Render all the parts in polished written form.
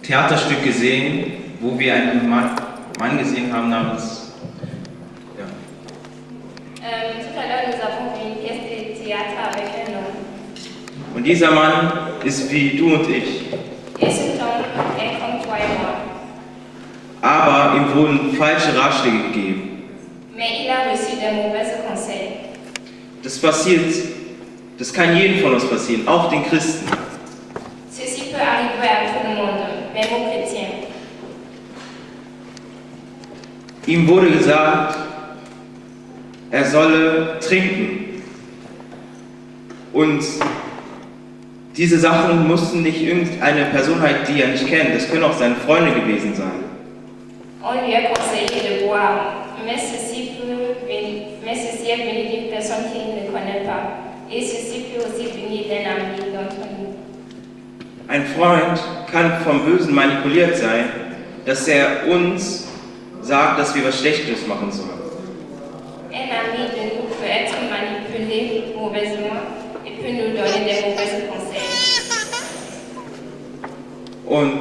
Theaterstück gesehen, wo wir einen Mann gesehen haben namens... Ja. Tout à l'heure, nous avons vu une pièce de théâtre avec un homme. Und dieser Mann ist wie du und ich. Et cet homme est comme toi et moi. Aber ihm wurden falsche Ratschläge gegeben. Mais il a reçu de mauvais conseils. Das passiert, das kann jedem von uns passieren, auch den Christen. Ceci peut arriver à tout le monde, même aux chrétiens. Ihm wurde gesagt, er solle trinken. Und diese Sachen mussten nicht irgendeine Person halt, die er nicht kennt, das können auch seine Freunde gewesen sein. On lui a conseillé de boire, mais ceci est venu d'une personne qu'il ne connaît pas. Et ceci peut aussi venir d'un ami d'entre nous. Ein Freund kann vom Bösen manipuliert sein, dass er uns sagt, dass wir was Schlechtes machen sollen. Un ami de nous peut être manipulé mauvaisement et peut nous donner des mauvais conseils. Und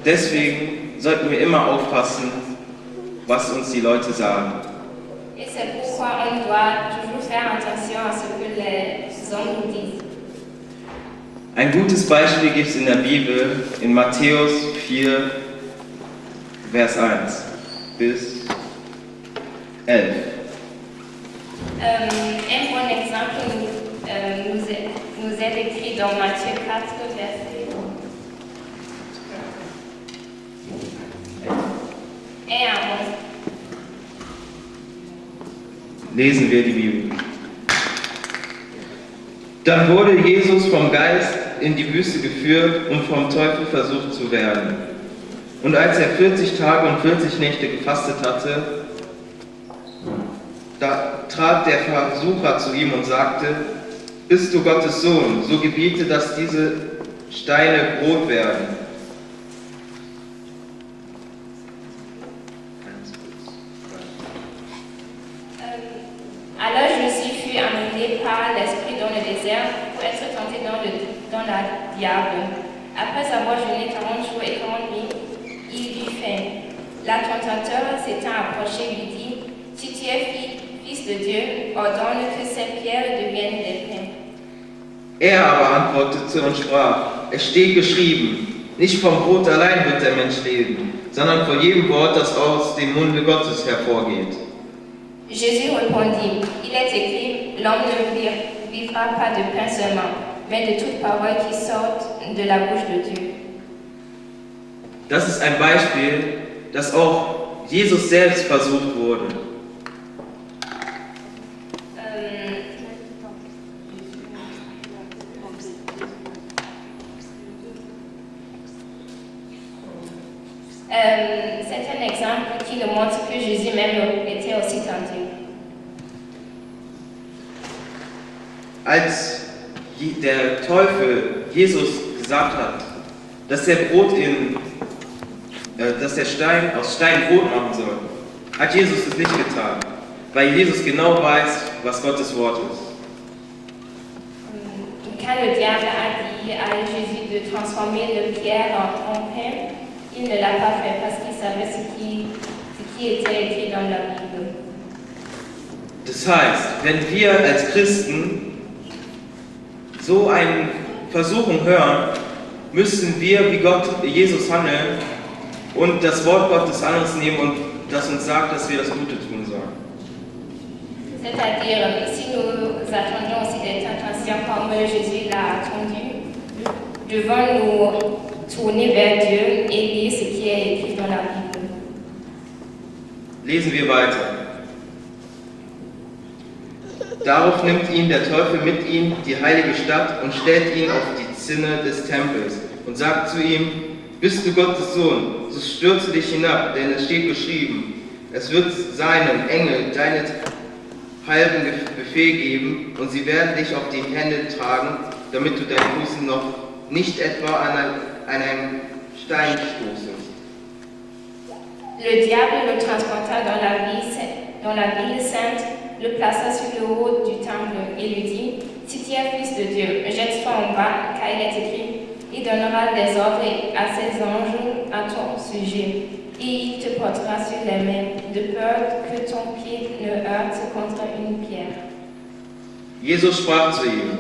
deswegen sollten wir immer aufpassen, was uns die Leute sagen. Et c'est pourquoi on doit toujours faire attention à ce que les hommes nous disent. Ein gutes Beispiel gibt es in der Bibel in Matthäus 4, Vers 1 bis 11. Un bon exemple nous est décrit dans Matthieu 4, verset 1 à 11. Lesen wir die Bibel. Dann wurde Jesus vom Geist in die Wüste geführt, um vom Teufel versucht zu werden. Und als er 40 Tage und 40 Nächte gefastet hatte, da trat der Versucher zu ihm und sagte: Bist du Gottes Sohn, so gebiete, dass diese Steine Brot werden. Alors Jésus fut amené par l'Esprit dans le désert pour être tenté dans la diable. Après avoir jeûné 40 jours et 40 nuits, il eut faim. La tentateur s'étant approché lui dit: Si tu es fils de Dieu, ordonne que ces pierres deviennent des pains. Er aber antwortete und sprach: Es steht geschrieben, nicht vom Brot allein wird der Mensch leben, sondern von jedem Wort, das aus dem Munde Gottes hervorgeht. Jésus répondit: Il est écrit, l'homme ne vivra pas de pain seulement, mais de toute parole qui sort de la bouche de Dieu. Das ist ein Beispiel, dass auch Jesus selbst versucht wurde. C'est un exemple qui nous montre que Jésus même était aussi tenté. Als der Teufel Jesus gesagt hat, dass der Stein aus Stein Brot machen soll, hat Jesus es nicht getan, weil Jesus genau weiß, was Gottes Wort ist. Quand le diable a dit à Jésus de transformer de pierre en pain, il ne l'a pas fait parce qu'il savait ce qui était écrit dans la Bible. Das heißt, wenn wir als Christen so eine Versuchung hören, müssen wir wie Jesus handeln und das Wort Gottes an uns nehmen und das uns sagt, dass wir das Gute tun sollen. C'est-à-dire, si nous attendons aussi des tentations comme Jésus l'a attendu, devons nous tourner vers Dieu et lire ce qui est écrit dans la Bible. Lesen wir weiter. Darauf nimmt ihn der Teufel mit ihm die heilige Stadt und stellt ihn auf die Zinne des Tempels und sagt zu ihm: Bist du Gottes Sohn, so stürze dich hinab, denn es steht geschrieben, es wird seinen Engel deine halben Befehl geben und sie werden dich auf die Hände tragen, damit du deinen Fuß noch nicht etwa an einem Stein stoßest. Le diable le transporta dans la ville sainte, le plaça sur le haut du temple et lui dit: Si tu es fils de Dieu, jette-toi en bas, car il est écrit: Il donnera des ordres à ses anges à ton sujet, et il te portera sur les mains, de peur que ton pied ne heurte contre une pierre. Jesus sprach zu ihm,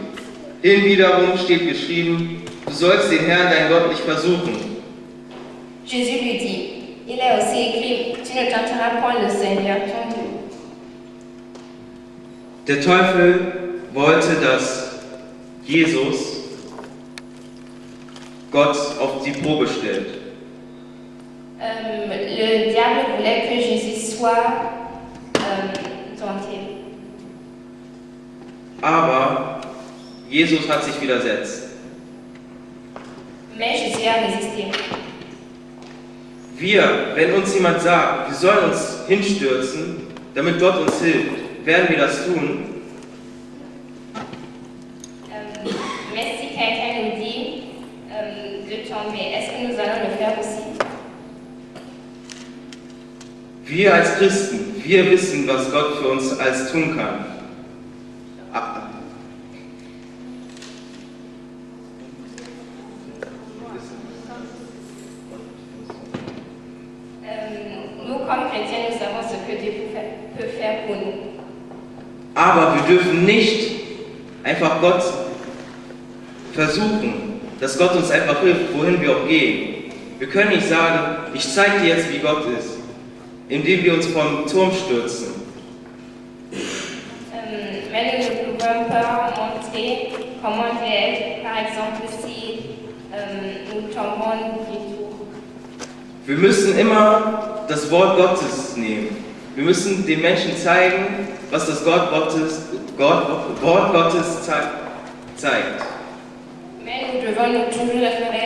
hinwiederum steht geschrieben, du sollst den Herrn, dein Gott, nicht versuchen. Jésus lui dit, il est aussi écrit, tu ne tenteras point le Seigneur ton Dieu. Der Teufel wollte, dass Jesus Gott auf die Probe stellt. Le diable voulait que Jésus soit tenté. Aber Jesus hat sich widersetzt. Mais Jésus a résisté. Wenn uns jemand sagt, wir sollen uns hinstürzen, damit Gott uns hilft, werden wir das tun? Mais si quelqu'un nous dit de tomber, est-ce que nous allons le faire aussi? Wir als Christen, wir wissen, was Gott für uns alles tun kann. Nous, comme chrétiens, nous savons ce que Dieu peut faire pour nous. Aber wir dürfen nicht einfach Gott versuchen, dass Gott uns einfach hilft, wohin wir auch gehen. Wir können nicht sagen, ich zeige dir jetzt, wie Gott ist, indem wir uns vom Turm stürzen. Mais nous ne pouvons pas montrer comment Dieu est, par exemple, si nous tombons du tout. Wir müssen immer das Wort Gottes nehmen. Wir müssen den Menschen zeigen, was das Wort Gottes zeigt. Mais nous devons nous toujours référer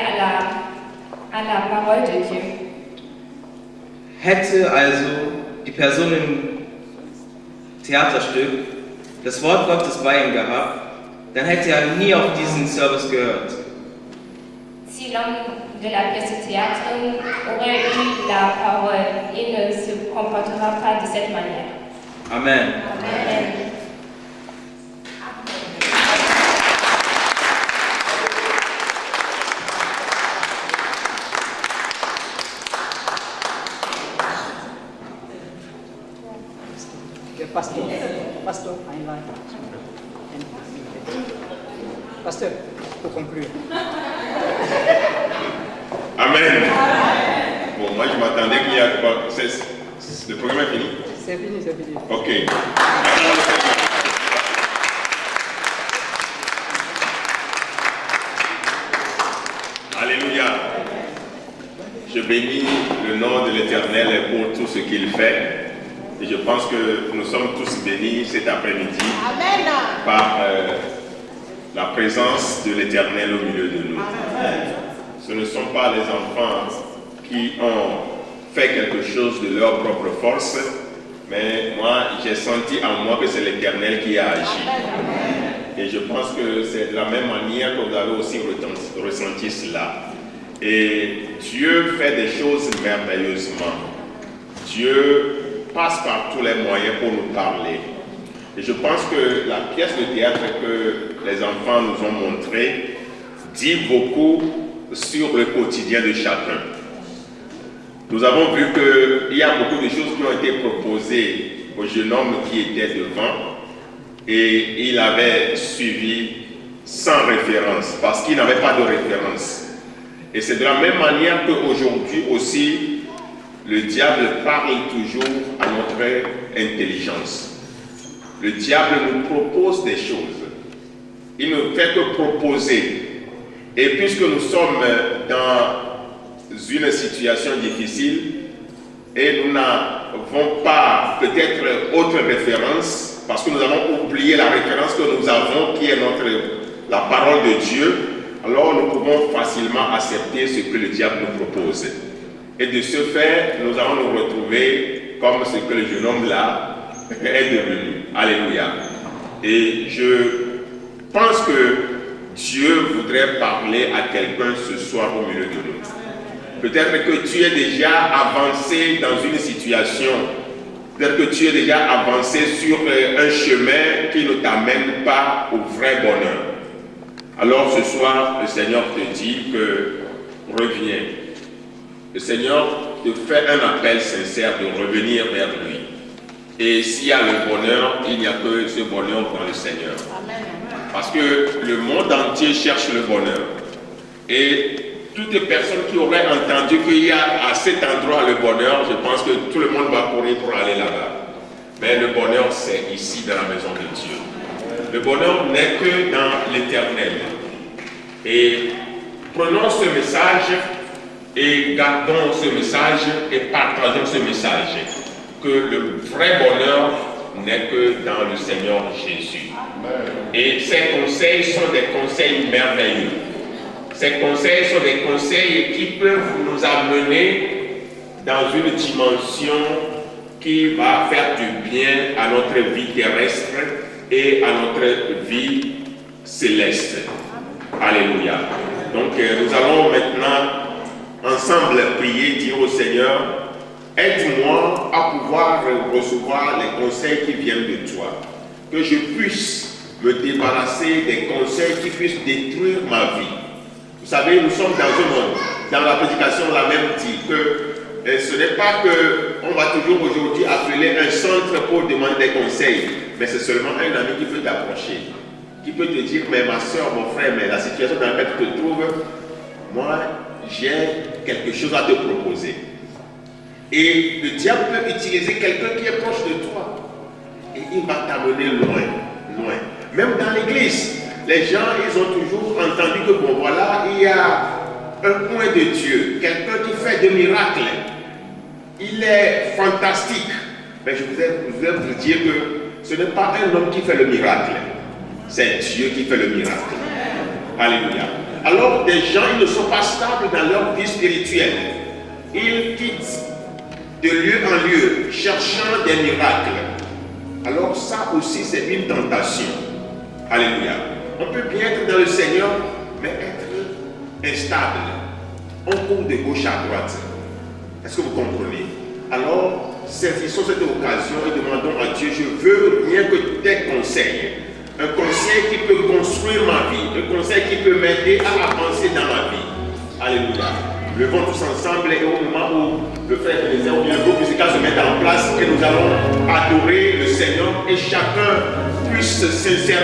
à la parole de Dieu. Hätte also die Person im Theaterstück das Wort Gottes bei ihm gehabt, dann hätte er nie auf diesen Service gehört. Si l'homme de la pièce de théâtre aurait eu la parole, il ne se comportera pas de cette manière. Amen. Amen. Pasteur, Pasteur, pour conclure. Amen. Bon, moi je m'attendais qu'il y a quoi. Le programme est fini? C'est fini. Ok. Alléluia. Je bénis le nom de l'Éternel pour tout ce qu'il fait. Et je pense que nous sommes tous bénis cet après-midi par la présence de l'Éternel au milieu de nous. Ce ne sont pas les enfants qui ont fait quelque chose de leur propre force, mais moi j'ai senti en moi que c'est l'Éternel qui a agi. Et je pense que c'est de la même manière que vous avez aussi ressenti cela. Et Dieu fait des choses merveilleusement. Dieu passe par tous les moyens pour nous parler. Et je pense que la pièce de théâtre que les enfants nous ont montrée dit beaucoup sur le quotidien de chacun. Nous avons vu qu'il y a beaucoup de choses qui ont été proposées au jeune homme qui était devant et il avait suivi sans référence parce qu'il n'avait pas de référence. Et c'est de la même manière qu'aujourd'hui aussi, le diable parle toujours à notre intelligence. Le diable nous propose des choses. Il ne fait que proposer. Et puisque nous sommes dans une situation difficile et nous n'avons pas peut-être autre référence, parce que nous avons oublié la référence que nous avons, qui est la parole de Dieu, alors nous pouvons facilement accepter ce que le diable nous propose. Et de ce fait, nous allons nous retrouver comme ce que le jeune homme là est devenu. Alléluia. Et je pense que Dieu voudrait parler à quelqu'un ce soir au milieu de nous. Peut-être que tu es déjà avancé dans une situation, peut-être que tu es déjà avancé sur un chemin qui ne t'amène pas au vrai bonheur. Alors ce soir, le Seigneur te dit que reviens. le Seigneur te fait un appel sincère de revenir vers lui. Et s'il y a le bonheur, il n'y a que ce bonheur dans le Seigneur. Parce que le monde entier cherche le bonheur. Et toutes les personnes qui auraient entendu qu'il y a à cet endroit le bonheur, je pense que tout le monde va courir pour aller là-bas. Mais le bonheur, c'est ici, dans la maison de Dieu. Le bonheur n'est que dans l'éternel. Et prenons ce message et gardons ce message et partageons ce message. Que le vrai bonheur n'est que dans le Seigneur Jésus. Et ces conseils sont des conseils merveilleux. Ces conseils sont des conseils qui peuvent nous amener dans une dimension qui va faire du bien à notre vie terrestre et à notre vie céleste. Alléluia. Donc nous allons maintenant ensemble prier, dire au Seigneur, aide-moi à pouvoir recevoir les conseils qui viennent de toi. Que je puisse me débarrasser des conseils qui puissent détruire ma vie. Vous savez, nous sommes dans un monde, dans la prédication, on l'a même dit, que ce n'est pas qu'on va toujours aujourd'hui appeler un centre pour demander des conseils, mais c'est seulement un ami qui peut t'approcher, qui peut te dire, mais ma soeur, mon frère, mais la situation dans laquelle tu te trouves, moi, j'ai quelque chose à te proposer. Et le diable peut utiliser quelqu'un qui est proche de toi, et il va t'amener loin, loin. Même dans l'église, les gens, ils ont toujours entendu que, bon, voilà, il y a un point de Dieu, quelqu'un qui fait des miracles. Il est fantastique. Mais je voudrais vous dire que ce n'est pas un homme qui fait le miracle, c'est Dieu qui fait le miracle. Alléluia. Alors, des gens, ils ne sont pas stables dans leur vie spirituelle. Ils quittent de lieu en lieu, cherchant des miracles. Alors, ça aussi, c'est une tentation. Alléluia. On peut bien être dans le Seigneur, mais être instable. On court de gauche à droite. Est-ce que vous comprenez? Alors, saisissons cette occasion et demandons à Dieu, je veux rien que tes conseils. Un conseil qui peut construire ma vie. Un conseil qui peut m'aider à avancer dans ma vie. Alléluia. Levons tous ensemble et au moment où le frère Ebenezer ou bien le groupe musical se met en place et nous allons adorer le Seigneur et chacun puisse sincèrement